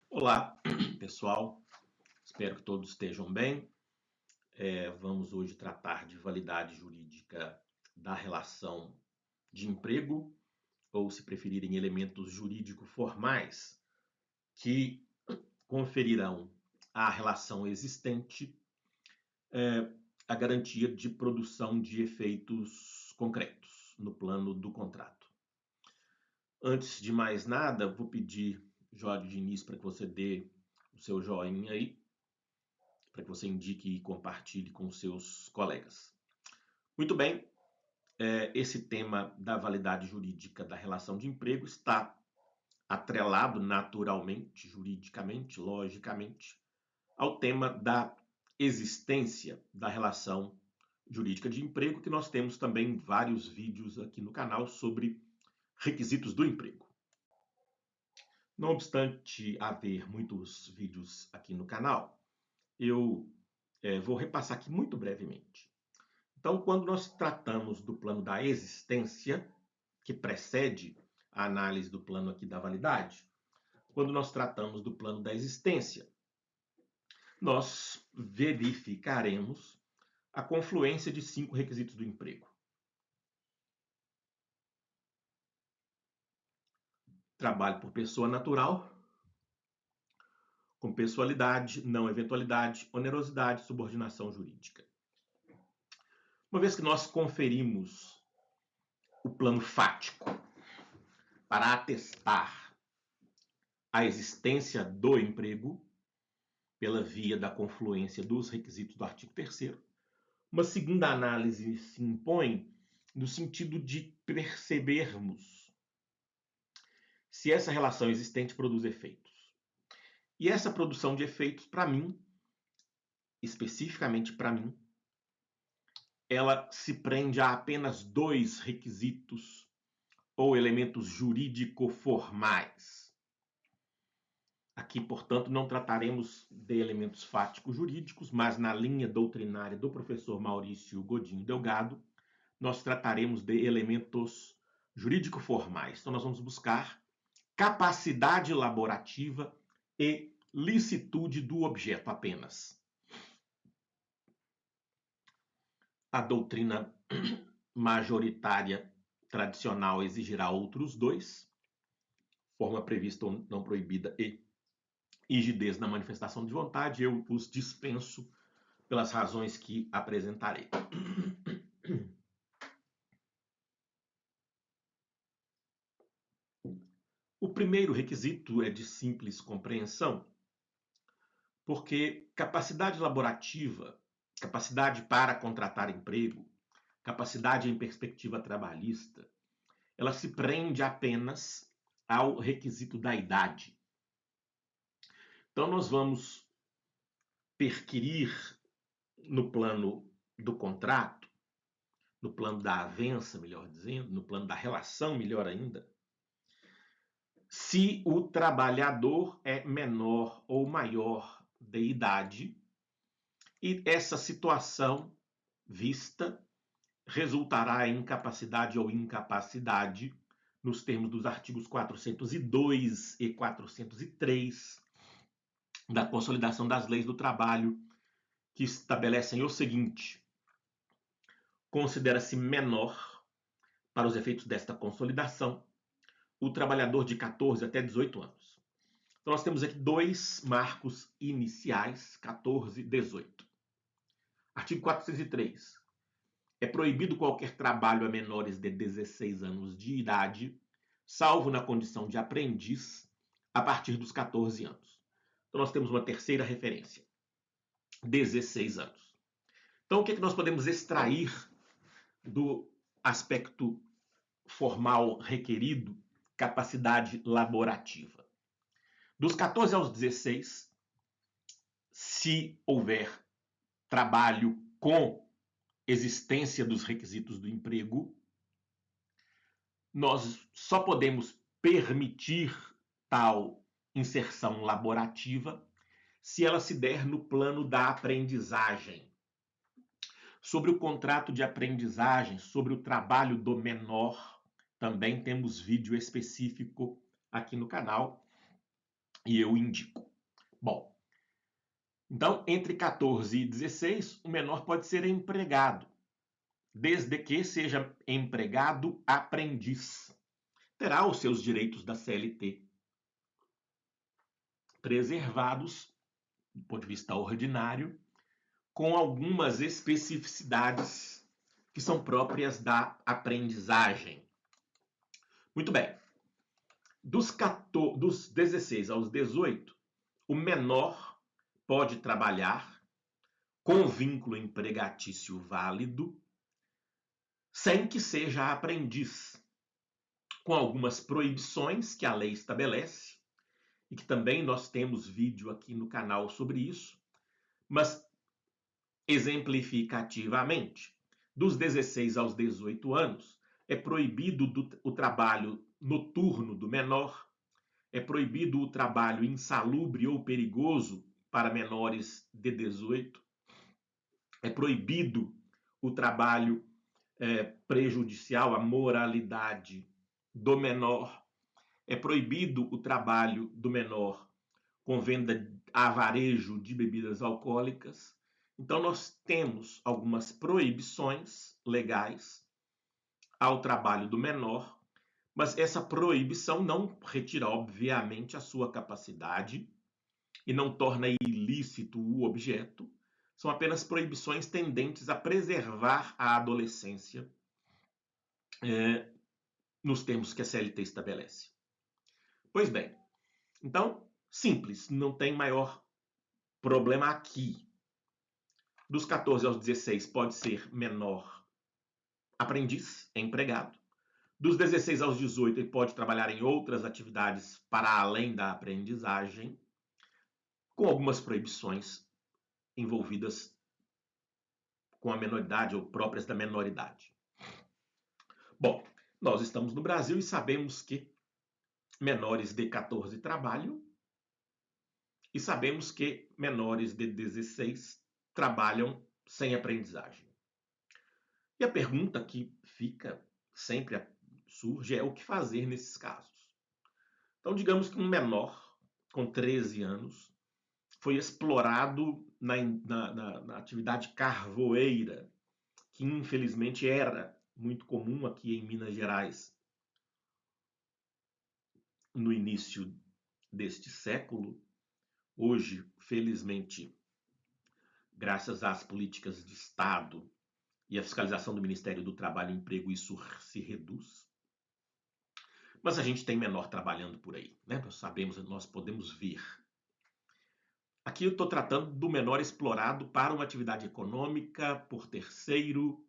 Olá, pessoal. Espero que todos estejam bem. Vamos hoje tratar de validade jurídica da relação de emprego, ou, se preferirem, elementos jurídico-formais que conferirão à relação existente a garantia de produção de efeitos concretos no plano do contrato. Antes de mais nada, vou pedir, Jorge, de início, para que você dê o seu joinha aí, para que você indique e compartilhe com seus colegas. Muito bem, esse tema da validade jurídica da relação de emprego está atrelado naturalmente, juridicamente, logicamente, ao tema da existência da relação jurídica de emprego, que nós temos também vários vídeos aqui no canal sobre requisitos do emprego. Não obstante haver muitos vídeos aqui no canal, eu vou repassar aqui muito brevemente. Então, quando nós tratamos do plano da existência, que precede a análise do plano aqui da validade, quando nós tratamos do plano da existência, nós verificaremos a confluência de 5 requisitos do emprego. Trabalho por pessoa natural, com pessoalidade, não eventualidade, onerosidade, subordinação jurídica. Uma vez que nós conferimos o plano fático para atestar a existência do emprego, pela via da confluência dos requisitos do artigo 3º, uma segunda análise se impõe no sentido de percebermos se essa relação existente produz efeitos. E essa produção de efeitos, para mim, especificamente para mim, ela se prende a apenas 2 requisitos ou elementos jurídico-formais. Aqui, portanto, não trataremos de elementos fáticos jurídicos, mas na linha doutrinária do professor Maurício Godinho Delgado, nós trataremos de elementos jurídico-formais. Então, nós vamos buscar capacidade laborativa e licitude do objeto apenas. A doutrina majoritária tradicional exigirá outros 2, forma prevista ou não proibida e rigidez na manifestação de vontade. Eu os dispenso pelas razões que apresentarei. O primeiro requisito é de simples compreensão, porque capacidade laborativa, capacidade para contratar emprego, capacidade em perspectiva trabalhista, ela se prende apenas ao requisito da idade. Então, nós vamos perquirir no plano do contrato, no plano da avença, melhor dizendo, no plano da relação, melhor ainda, se o trabalhador é menor ou maior de idade, e essa situação vista resultará em incapacidade ou incapacidade nos termos dos artigos 402 e 403 da Consolidação das Leis do Trabalho, que estabelecem o seguinte: considera-se menor, para os efeitos desta consolidação, o trabalhador de 14 até 18 anos. Então, nós temos aqui 2 marcos iniciais, 14 e 18. Artigo 403. É proibido qualquer trabalho a menores de 16 anos de idade, salvo na condição de aprendiz, a partir dos 14 anos. Então, nós temos uma terceira referência, 16 anos. Então, o que nós podemos extrair do aspecto formal requerido, capacidade laborativa? Dos 14 aos 16, se houver trabalho com existência dos requisitos do emprego, nós só podemos permitir tal inserção laborativa se ela se der no plano da aprendizagem. Sobre o contrato de aprendizagem, sobre o trabalho do menor, também temos vídeo específico aqui no canal. e eu indico. Bom, então, entre 14 e 16, o menor pode ser empregado, desde que seja empregado aprendiz. Terá os seus direitos da CLT preservados, do ponto de vista ordinário, com algumas especificidades que são próprias da aprendizagem. Muito bem. Dos 16 aos 18, o menor pode trabalhar com vínculo empregatício válido, sem que seja aprendiz, com algumas proibições que a lei estabelece, e que também nós temos vídeo aqui no canal sobre isso, mas exemplificativamente, dos 16 aos 18 anos, é proibido o trabalho noturno do menor, é proibido o trabalho insalubre ou perigoso para menores de 18, é proibido o trabalho prejudicial à moralidade do menor, é proibido o trabalho do menor com venda a varejo de bebidas alcoólicas. Então, nós temos algumas proibições legais ao trabalho do menor, mas essa proibição não retira, obviamente, a sua capacidade e não torna ilícito o objeto. São apenas proibições tendentes a preservar a adolescência nos termos que a CLT estabelece. Pois bem, então, simples, não tem maior problema aqui. Dos 14 aos 16 pode ser menor aprendiz, empregado. Dos 16 aos 18 ele pode trabalhar em outras atividades para além da aprendizagem, com algumas proibições envolvidas com a menoridade ou próprias da menoridade. Bom, nós estamos no Brasil e sabemos que menores de 14 trabalham e sabemos que menores de 16 trabalham sem aprendizagem. E a pergunta que fica sempre surge é o que fazer nesses casos. Então, digamos que um menor com 13 anos foi explorado na atividade carvoeira, que infelizmente era muito comum aqui em Minas Gerais no início deste século. Hoje, felizmente, graças às políticas de Estado e à fiscalização do Ministério do Trabalho e Emprego, isso se reduz. Mas a gente tem menor trabalhando por aí, né? Nós sabemos, nós podemos ver. Aqui eu estou tratando do menor explorado para uma atividade econômica por terceiro,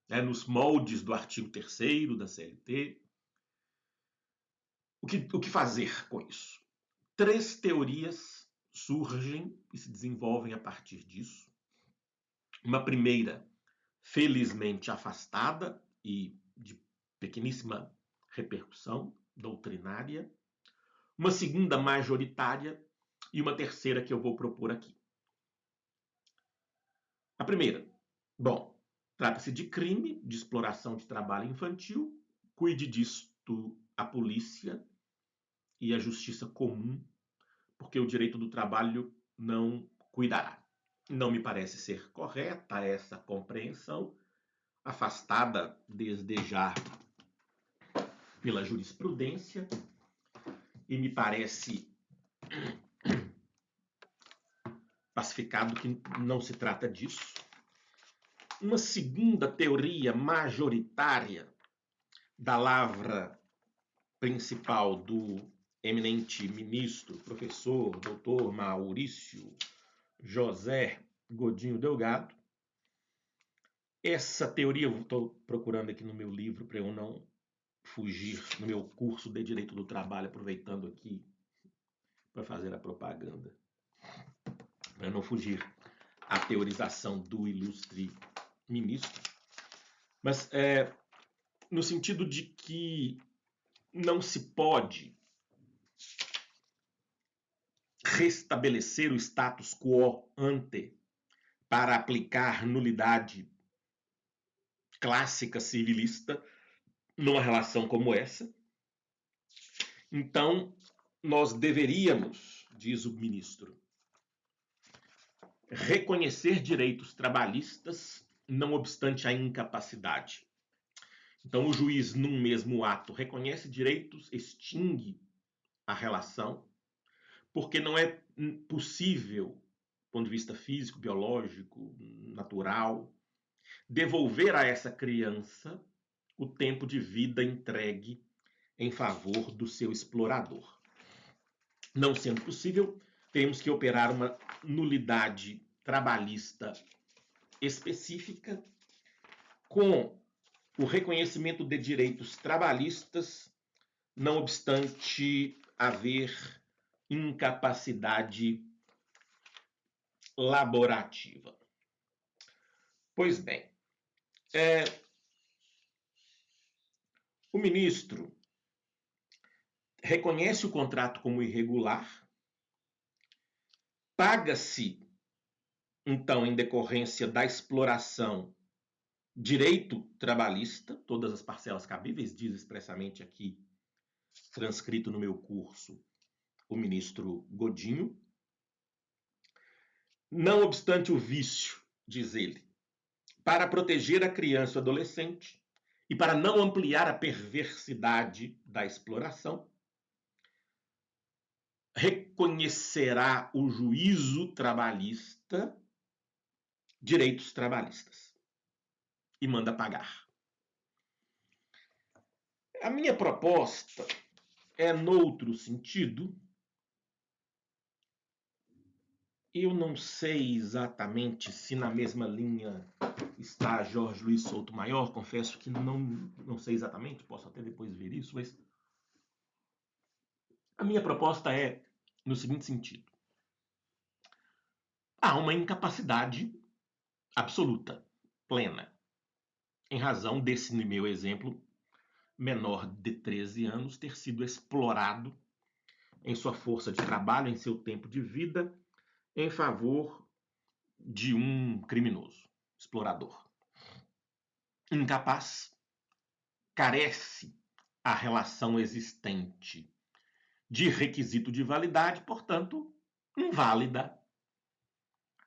né, nos moldes do artigo 3º da CLT. O que fazer com isso? 3 teorias surgem e se desenvolvem a partir disso. Uma primeira, felizmente afastada e de pequeníssima repercussão doutrinária. Uma segunda, majoritária. E uma terceira que eu vou propor aqui. A primeira, bom, trata-se de crime de exploração de trabalho infantil. Cuide disto a polícia e a justiça comum, porque o direito do trabalho não cuidará. Não me parece ser correta essa compreensão, afastada desde já pela jurisprudência, e me parece pacificado que não se trata disso. Uma segunda teoria majoritária da lavra principal do eminente ministro, professor, doutor Maurício José Godinho Delgado. Essa teoria eu estou procurando aqui no meu livro para eu não fugir, no meu curso de Direito do Trabalho, aproveitando aqui para fazer a propaganda, para não fugir à teorização do ilustre ministro, mas no sentido de que não se pode restabelecer o status quo ante para aplicar nulidade clássica civilista numa relação como essa. Então, nós deveríamos, diz o ministro, reconhecer direitos trabalhistas, não obstante a incapacidade. Então, o juiz, num mesmo ato, reconhece direitos, extingue a relação, porque não é possível, do ponto de vista físico, biológico, natural, devolver a essa criança o tempo de vida entregue em favor do seu explorador. Não sendo possível, temos que operar uma nulidade trabalhista específica com o reconhecimento de direitos trabalhistas, não obstante haver incapacidade laborativa. Pois bem, o ministro reconhece o contrato como irregular, paga-se, então, em decorrência da exploração, direito trabalhista, todas as parcelas cabíveis, diz expressamente aqui, transcrito no meu curso, o ministro Godinho. Não obstante o vício, diz ele, para proteger a criança e o adolescente e para não ampliar a perversidade da exploração, reconhecerá o juízo trabalhista direitos trabalhistas e manda pagar. A minha proposta é noutro sentido. Eu não sei exatamente se na mesma linha está Jorge Luiz Souto Maior, confesso que não sei exatamente, posso até depois ver isso, mas a minha proposta é no seguinte sentido. Há uma incapacidade absoluta, plena, em razão desse meu exemplo, menor de 13 anos, ter sido explorado em sua força de trabalho, em seu tempo de vida, em favor de um criminoso, explorador. Incapaz, carece a relação existente de requisito de validade, portanto, inválida.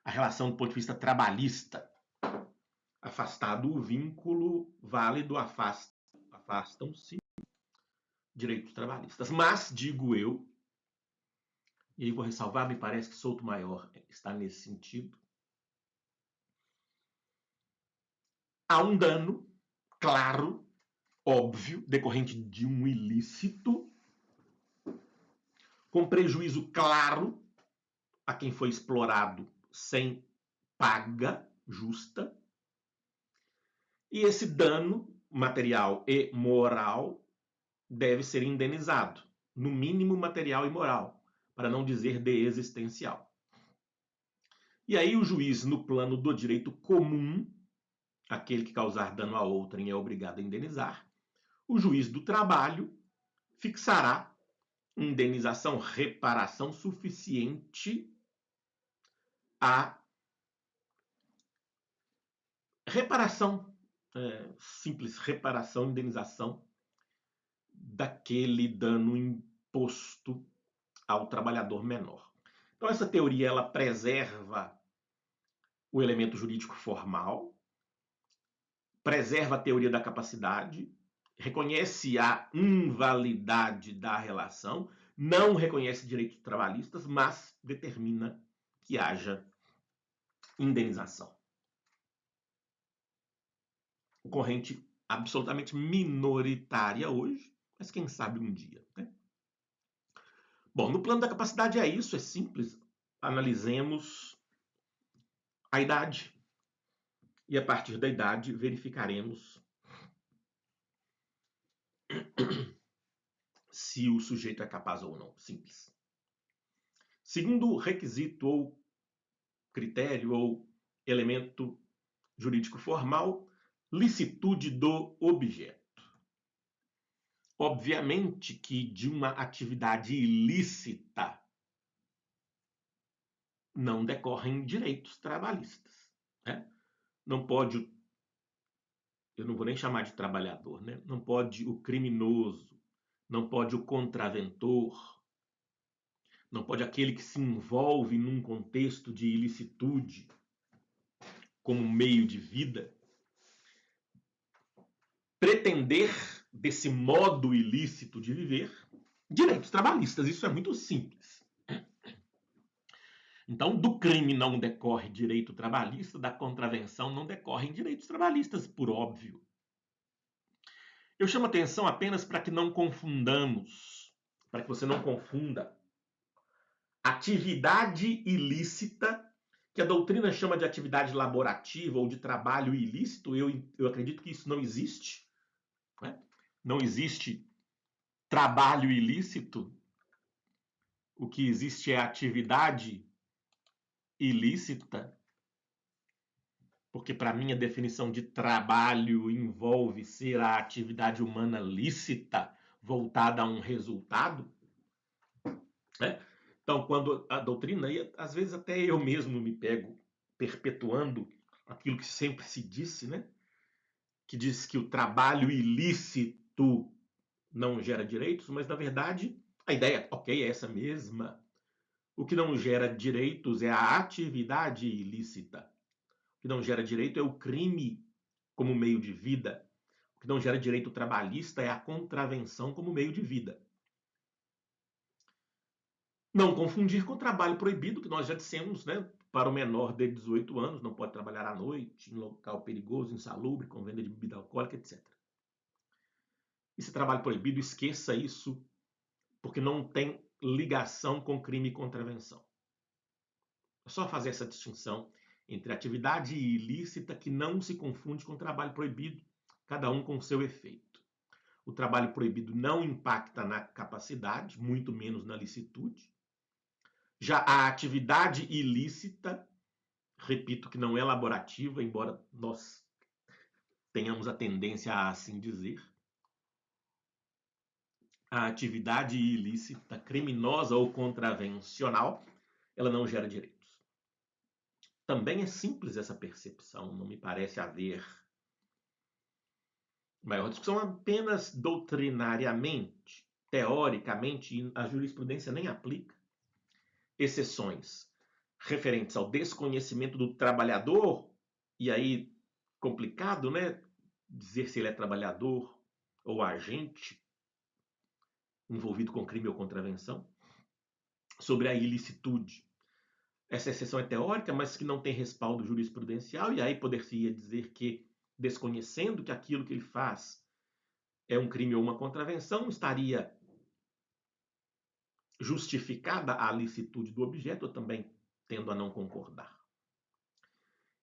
A relação do ponto de vista trabalhista, afastado o vínculo válido, afastam-se direitos trabalhistas. Mas, digo eu, e aí vou ressalvar, me parece que Souto Maior está nesse sentido, há um dano claro, óbvio, decorrente de um ilícito, com prejuízo claro a quem foi explorado sem paga justa, e esse dano material e moral deve ser indenizado, no mínimo material e moral, para não dizer de existencial. E aí o juiz, no plano do direito comum, aquele que causar dano a outrem é obrigado a indenizar, o juiz do trabalho fixará indenização, reparação suficiente a reparação, simples reparação, indenização daquele dano imposto ao trabalhador menor. Então essa teoria ela preserva o elemento jurídico formal, preserva a teoria da capacidade, reconhece a invalidade da relação, não reconhece direitos trabalhistas, mas determina que haja indenização. Corrente absolutamente minoritária hoje, mas quem sabe um dia, né? Bom, no plano da capacidade é isso, é simples. Analisemos a idade e a partir da idade verificaremos se o sujeito é capaz ou não. Simples. Segundo requisito ou critério ou elemento jurídico formal, licitude do objeto. Obviamente que de uma atividade ilícita não decorrem direitos trabalhistas, né? Não pode, eu não vou nem chamar de trabalhador, né? Não pode o criminoso, não pode o contraventor não pode aquele que se envolve num contexto de ilicitude como meio de vida pretender desse modo ilícito de viver direitos trabalhistas. Isso é muito simples. Então, do crime não decorre direito trabalhista, da contravenção não decorrem direitos trabalhistas, por óbvio. Eu chamo atenção apenas para que não confundamos, para que você não confunda atividade ilícita, que a doutrina chama de atividade laborativa ou de trabalho ilícito. Eu acredito que isso não existe. Né? Não existe trabalho ilícito. O que existe é atividade ilícita, porque para mim a definição de trabalho envolve ser a atividade humana lícita voltada a um resultado. Né? Então, quando a doutrina, e às vezes até eu mesmo me pego perpetuando aquilo que sempre se disse, né? Que diz que o trabalho ilícito não gera direitos, mas na verdade a ideia, ok, é essa mesma. O que não gera direitos é a atividade ilícita. O que não gera direito é o crime como meio de vida. O que não gera direito trabalhista é a contravenção como meio de vida. Não confundir com trabalho proibido, que nós já dissemos, né? Para o menor de 18 anos, não pode trabalhar à noite, em local perigoso, insalubre, com venda de bebida alcoólica, etc. Esse trabalho proibido, esqueça isso, porque não tem ligação com crime e contravenção. É só fazer essa distinção entre atividade ilícita que não se confunde com trabalho proibido, cada um com seu efeito. O trabalho proibido não impacta na capacidade, muito menos na licitude. Já a atividade ilícita, repito que não é laborativa, embora nós tenhamos a tendência a assim dizer, a atividade ilícita, criminosa ou contravencional, ela não gera direitos. Também é simples essa percepção, não me parece haver maior discussão, apenas doutrinariamente, teoricamente, a jurisprudência nem aplica exceções referentes ao desconhecimento do trabalhador, e aí complicado, né? Dizer se ele é trabalhador ou agente envolvido com crime ou contravenção, sobre a ilicitude. Essa exceção é teórica, mas que não tem respaldo jurisprudencial, e aí poder-se-ia dizer que, desconhecendo que aquilo que ele faz é um crime ou uma contravenção, estaria justificada a licitude do objeto, eu também tendo a não concordar.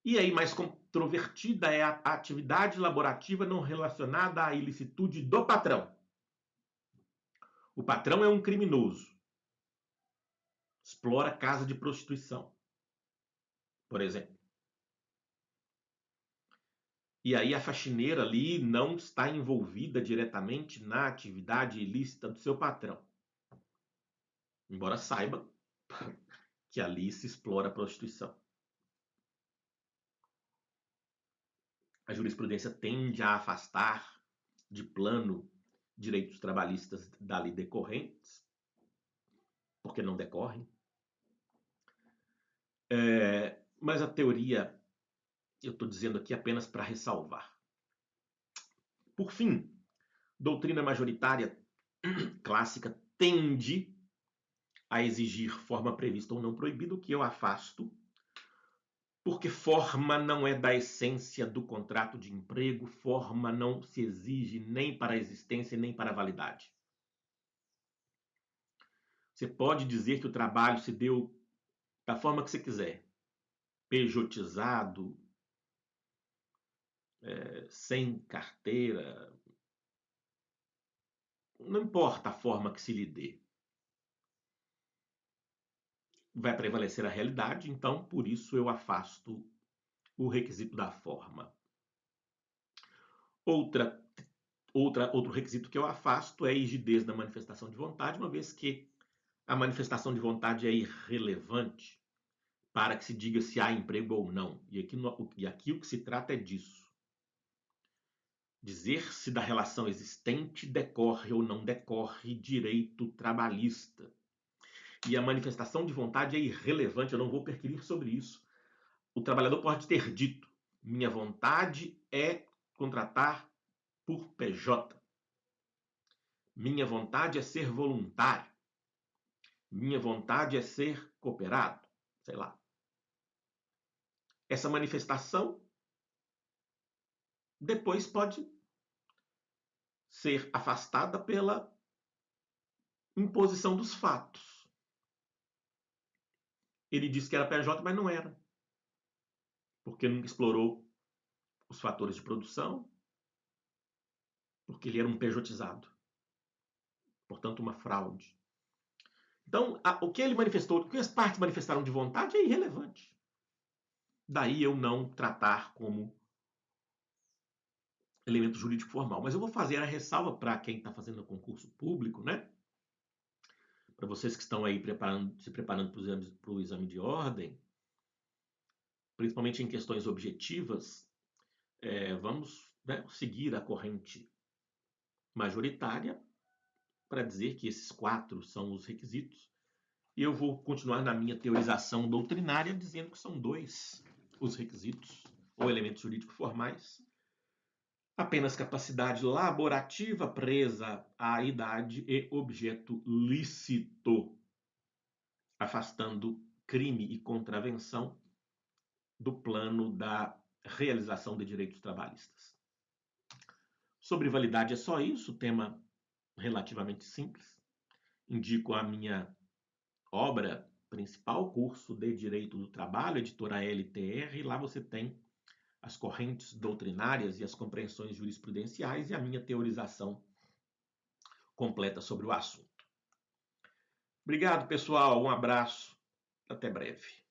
E aí, mais controvertida é a atividade laborativa não relacionada à ilicitude do patrão. O patrão é um criminoso. Explora casa de prostituição, por exemplo. E aí a faxineira ali não está envolvida diretamente na atividade ilícita do seu patrão. Embora saiba que ali se explora a prostituição. A jurisprudência tende a afastar de plano direitos trabalhistas dali decorrentes, porque não decorrem. Mas a teoria, eu estou dizendo aqui apenas para ressalvar. Por fim, doutrina majoritária clássica tende a exigir forma prevista ou não proibida, o que eu afasto, porque forma não é da essência do contrato de emprego, forma não se exige nem para a existência nem para a validade. Você pode dizer que o trabalho se deu da forma que você quiser, pejotizado, sem carteira, não importa a forma que se lhe dê. Vai prevalecer a realidade, então por isso eu afasto o requisito da forma. Outro requisito que eu afasto é a rigidez da manifestação de vontade, uma vez que a manifestação de vontade é irrelevante para que se diga se há emprego ou não. E aqui o que se trata é disso. Dizer se da relação existente decorre ou não decorre direito trabalhista. E a manifestação de vontade é irrelevante, eu não vou perquirir sobre isso. O trabalhador pode ter dito: minha vontade é contratar por PJ. Minha vontade é ser voluntário. Minha vontade é ser cooperado. Sei lá. Essa manifestação depois pode ser afastada pela imposição dos fatos. Ele disse que era PJ, mas não era. Porque nunca explorou os fatores de produção, porque ele era um pejotizado. Portanto, uma fraude. Então, o que ele manifestou, o que as partes manifestaram de vontade é irrelevante. Daí eu não tratar como elemento jurídico formal. Mas eu vou fazer a ressalva para quem está fazendo o concurso público, né? Para vocês que estão aí se preparando para o exame de ordem, principalmente em questões objetivas, vamos, né, seguir a corrente majoritária para dizer que esses 4 são os requisitos. E eu vou continuar na minha teorização doutrinária dizendo que são 2 os requisitos ou elementos jurídicos formais. Apenas capacidade laborativa presa à idade e objeto lícito, afastando crime e contravenção do plano da realização de direitos trabalhistas. Sobre validade é só isso, tema relativamente simples. Indico a minha obra principal, curso de Direito do Trabalho, editora LTR, e lá você tem as correntes doutrinárias e as compreensões jurisprudenciais e a minha teorização completa sobre o assunto. Obrigado, pessoal. Um abraço. Até breve.